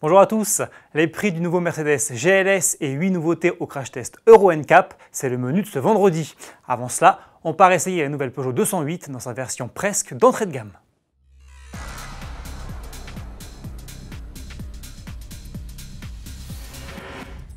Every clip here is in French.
Bonjour à tous, les prix du nouveau Mercedes GLS et 8 nouveautés au crash test Euro NCAP, c'est le menu de ce vendredi. Avant cela, on part essayer la nouvelle Peugeot 208 dans sa version presque d'entrée de gamme.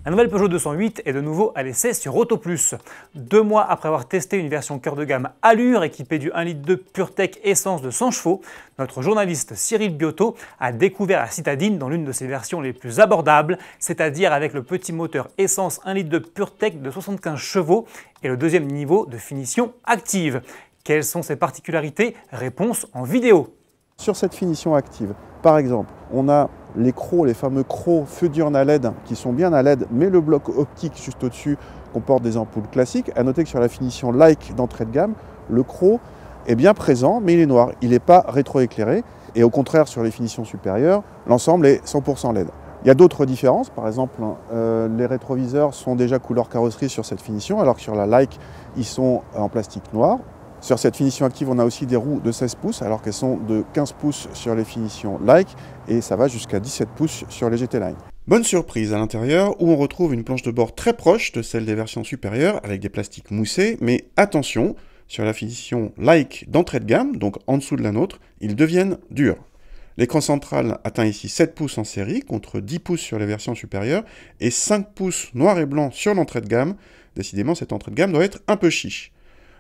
La nouvelle Peugeot 208 est de nouveau à l'essai sur AutoPlus. 2 mois après avoir testé une version cœur de gamme Allure équipée du 1,2 litre PureTech essence de 100 chevaux, notre journaliste Cyril Biotto a découvert la citadine dans l'une de ses versions les plus abordables, c'est-à-dire avec le petit moteur essence 1 litre de PureTech de 75 chevaux et le deuxième niveau de finition active. Quelles sont ses particularités? Réponse en vidéo. Sur cette finition active, par exemple, on a les crocs, les fameux crocs feu diurne à LED qui sont bien à LED, mais le bloc optique juste au-dessus comporte des ampoules classiques. À noter que sur la finition Like d'entrée de gamme, le croc est bien présent, mais il est noir, il n'est pas rétroéclairé. Et au contraire, sur les finitions supérieures, l'ensemble est 100% LED. Il y a d'autres différences, par exemple, les rétroviseurs sont déjà couleur carrosserie sur cette finition, alors que sur la Like, ils sont en plastique noir. Sur cette finition active, on a aussi des roues de 16 pouces, alors qu'elles sont de 15 pouces sur les finitions Like, et ça va jusqu'à 17 pouces sur les GT Line. Bonne surprise à l'intérieur, où on retrouve une planche de bord très proche de celle des versions supérieures, avec des plastiques moussés, mais attention, sur la finition Like d'entrée de gamme, donc en dessous de la nôtre, ils deviennent durs. L'écran central atteint ici 7 pouces en série, contre 10 pouces sur les versions supérieures, et 5 pouces noir et blanc sur l'entrée de gamme. Décidément, cette entrée de gamme doit être un peu chiche.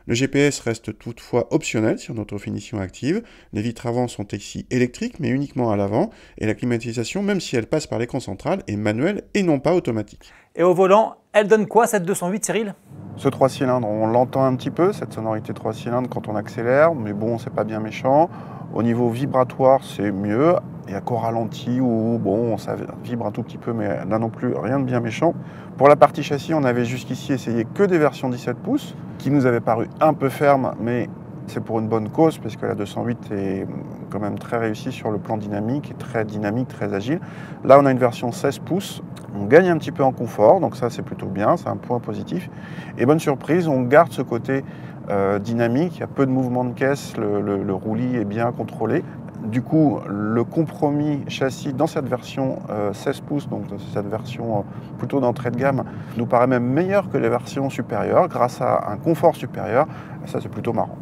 Le GPS reste toutefois optionnel sur notre finition active. Les vitres avant sont ici électriques, mais uniquement à l'avant. Et la climatisation, même si elle passe par l'écran central, est manuelle et non pas automatique. Et au volant, elle donne quoi cette 208, Cyril? Ce 3 cylindres, on l'entend un petit peu, cette sonorité 3 cylindres quand on accélère, mais bon, c'est pas bien méchant. Au niveau vibratoire, c'est mieux. Il y a qu'au ralenti où, bon, ça vibre un tout petit peu, mais là non plus, rien de bien méchant. Pour la partie châssis, on avait jusqu'ici essayé que des versions 17 pouces, qui nous avaient paru un peu fermes, mais c'est pour une bonne cause, parce que la 208 est quand même très réussie sur le plan dynamique, très dynamique, très agile. Là, on a une version 16 pouces, on gagne un petit peu en confort, donc ça c'est plutôt bien, c'est un point positif. Et bonne surprise, on garde ce côté dynamique, il y a peu de mouvement de caisse, le roulis est bien contrôlé. Du coup, le compromis châssis dans cette version 16 pouces, donc cette version plutôt d'entrée de gamme, nous paraît même meilleur que les versions supérieures, grâce à un confort supérieur, et ça c'est plutôt marrant.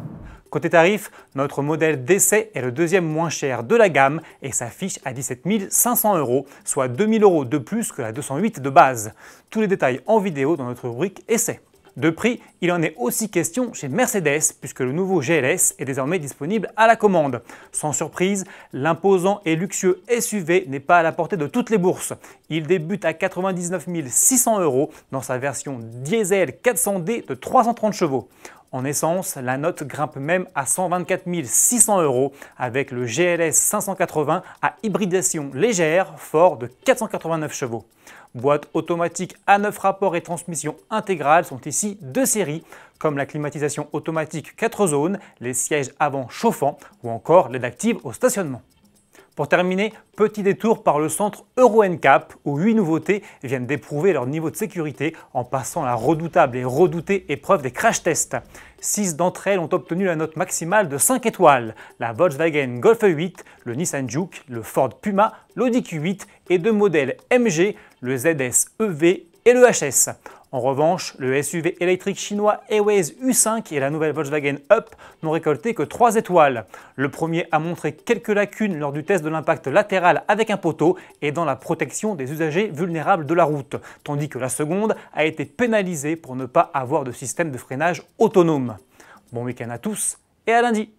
Côté tarif, notre modèle d'essai est le deuxième moins cher de la gamme et s'affiche à 17 500 €, soit 2 000 € de plus que la 208 de base. Tous les détails en vidéo dans notre rubrique essai. De prix, il en est aussi question chez Mercedes puisque le nouveau GLS est désormais disponible à la commande. Sans surprise, l'imposant et luxueux SUV n'est pas à la portée de toutes les bourses. Il débute à 99 600 € dans sa version diesel 400D de 330 chevaux. En essence, la note grimpe même à 124 600 € avec le GLS 580 à hybridation légère fort de 489 chevaux. Boîte automatique à 9 rapports et transmission intégrale sont ici de série, comme la climatisation automatique 4 zones, les sièges avant chauffants ou encore l'aide active au stationnement. Pour terminer, petit détour par le centre Euro NCAP où 8 nouveautés viennent d'éprouver leur niveau de sécurité en passant la redoutable et redoutée épreuve des crash tests. 6 d'entre elles ont obtenu la note maximale de 5 étoiles, la Volkswagen Golf 8, le Nissan Juke, le Ford Puma, l'Audi Q8 et 2 modèles MG, le ZS EV et le HS. En revanche, le SUV électrique chinois Airways U5 et la nouvelle Volkswagen Up n'ont récolté que 3 étoiles. Le premier a montré quelques lacunes lors du test de l'impact latéral avec un poteau et dans la protection des usagers vulnérables de la route, tandis que la seconde a été pénalisée pour ne pas avoir de système de freinage autonome. Bon week-end à tous et à lundi!